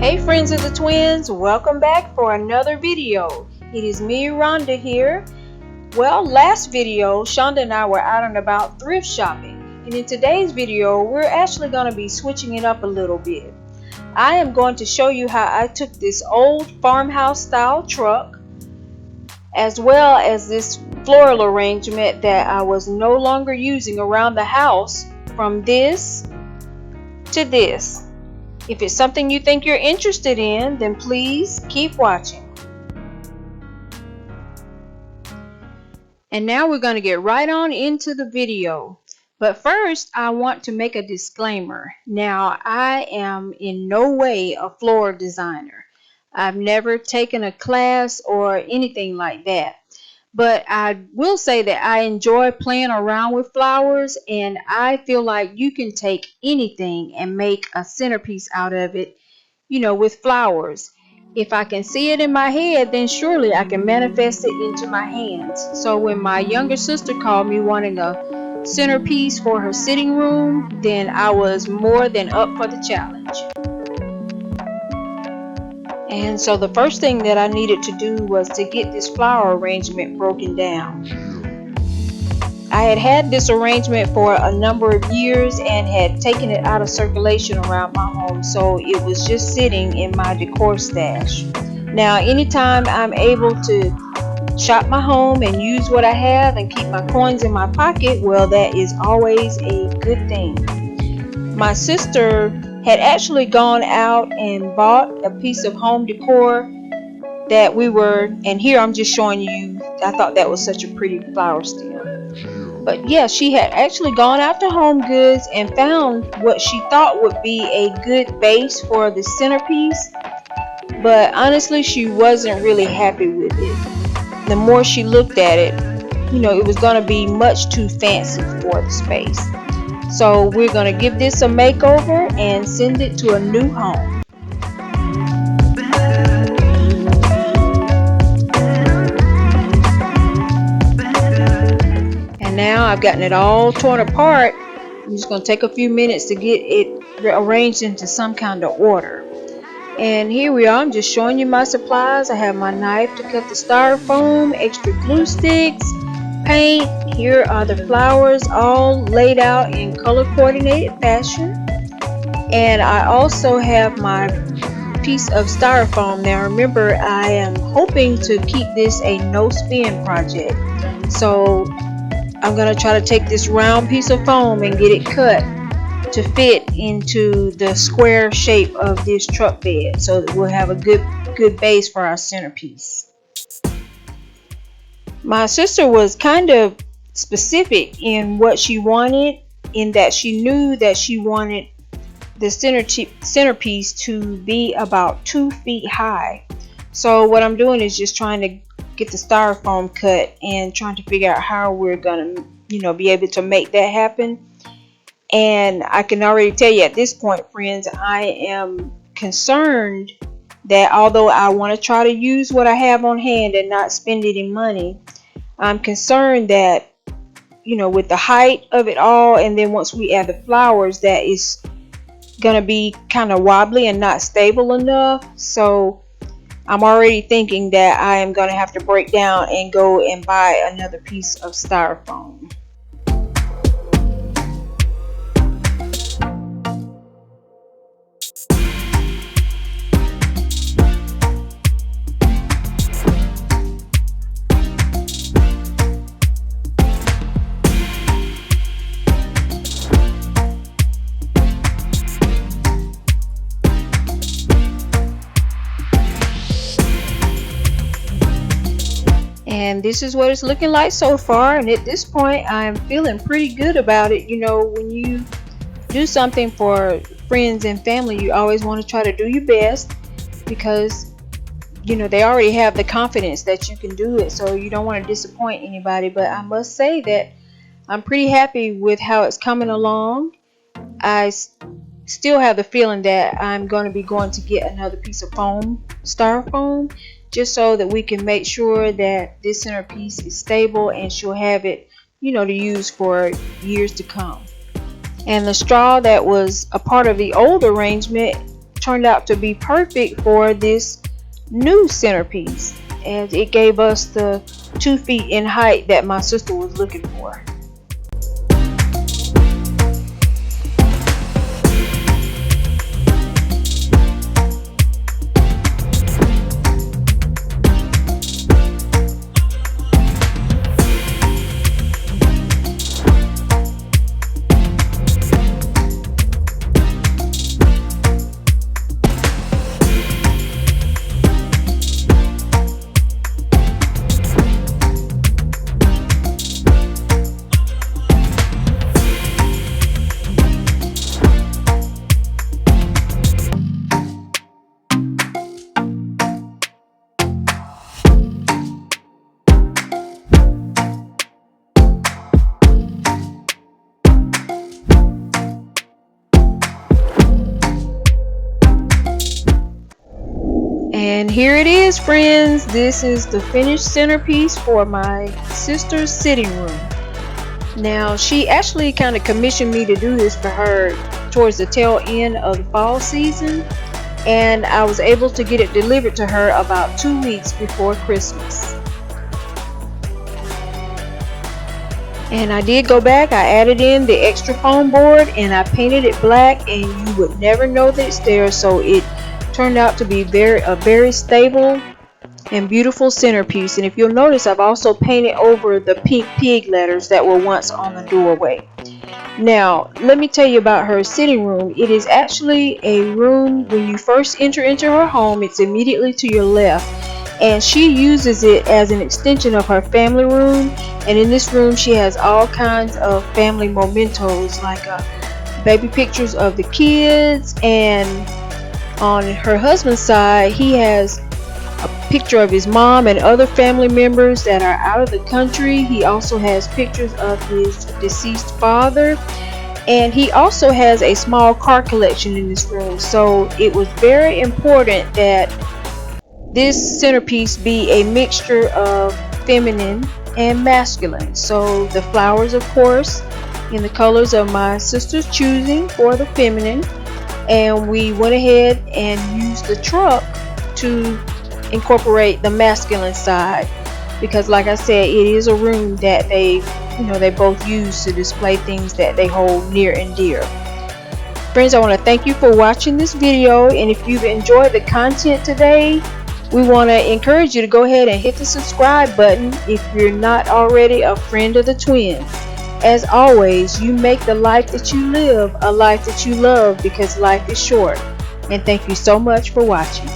Hey friends of the twins, welcome back for another video. It is me, Rhonda here. Well, last video, Shonda and I were out and about thrift shopping. And in today's video, we're actually going to be switching it up a little bit. I am going to show you how I took this old farmhouse style truck, as well as this floral arrangement that I was no longer using around the house, from this to this. If it's something you think you're interested in, then please keep watching. And now we're going to get right on into the video. But first, I want to make a disclaimer. Now, I am in no way a floral designer. I've never taken a class or anything like that. But I will say that I enjoy playing around with flowers, and I feel like you can take anything and make a centerpiece out of it, with flowers. If I can see it in my head, then surely I can manifest it into my hands. So when my younger sister called me wanting a centerpiece for her sitting room, then I was more than up for the challenge. And so the first thing that I needed to do was to get this flower arrangement broken down. I had had this arrangement for a number of years and had taken it out of circulation around my home, so it was just sitting in my decor stash. Now, anytime I'm able to shop my home and use what I have and keep my coins in my pocket, well, that is always a good thing. My sister had actually gone out and bought a piece of home decor that and here I'm just showing you, I thought that was such a pretty flower stem. But yeah, she had actually gone out to Home Goods and found what she thought would be a good base for the centerpiece. But honestly, she wasn't really happy with it. The more she looked at it, it was going to be much too fancy for the space. So we're going to give this a makeover and send it to a new home. And now I've gotten it all torn apart. I'm just going to take a few minutes to get it arranged into some kind of order. And here we are. I'm just showing you my supplies. I have my knife to cut the styrofoam, extra glue sticks, paint. Here are the flowers all laid out in color coordinated fashion. And I also have my piece of styrofoam. Now remember, I am hoping to keep this a no spin project. So I'm going to try to take this round piece of foam and get it cut to fit into the square shape of this truck bed, so that we'll have a good base for our centerpiece. My sister was kind of specific in what she wanted, in that she knew that she wanted the centerpiece to be about 2 feet high. So what I'm doing is just trying to get the styrofoam cut and trying to figure out how we're gonna be able to make that happen. And I can already tell you at this point, friends, I am concerned that although I want to try to use what I have on hand and not spend any money, I'm concerned that with the height of it all, and then once we add the flowers, that is gonna be kind of wobbly and not stable enough. So I'm already thinking that I am gonna have to break down and go and buy another piece of styrofoam. And this is what it's looking like so far, and at this point I'm feeling pretty good about it. When you do something for friends and family, you always want to try to do your best, because they already have the confidence that you can do it, so you don't want to disappoint anybody. But I must say that I'm pretty happy with how it's coming along. I still have the feeling that I'm going to be going to get another piece of styrofoam, just so that we can make sure that this centerpiece is stable and she'll have it, to use for years to come. And the straw that was a part of the old arrangement turned out to be perfect for this new centerpiece, as it gave us the 2 feet in height that my sister was looking for. And here it is, friends. This is the finished centerpiece for my sister's sitting room. Now, she actually kind of commissioned me to do this for her towards the tail end of the fall season, and I was able to get it delivered to her about 2 weeks before Christmas. And I did go back, I added in the extra foam board and I painted it black, and you would never know that it's there, so it turned out to be a very stable and beautiful centerpiece. And if you'll notice, I've also painted over the pink pig letters that were once on the doorway. Now, let me tell you about her sitting room. It is actually a room, when you first enter into her home, it's immediately to your left. And she uses it as an extension of her family room. And in this room, she has all kinds of family mementos, like baby pictures of the kids, and on her husband's side, he has a picture of his mom and other family members that are out of the country. He also has pictures of his deceased father, and he also has a small car collection in this room. So it was very important that this centerpiece be a mixture of feminine and masculine. So the flowers, of course, in the colors of my sister's choosing for the feminine. And we went ahead and used the truck to incorporate the masculine side, because like I said, it is a room that they both use to display things that they hold near and dear. Friends, I want to thank you for watching this video, and if you've enjoyed the content today, we want to encourage you to go ahead and hit the subscribe button if you're not already a friend of the twins. As always, you make the life that you live a life that you love, because life is short. And thank you so much for watching.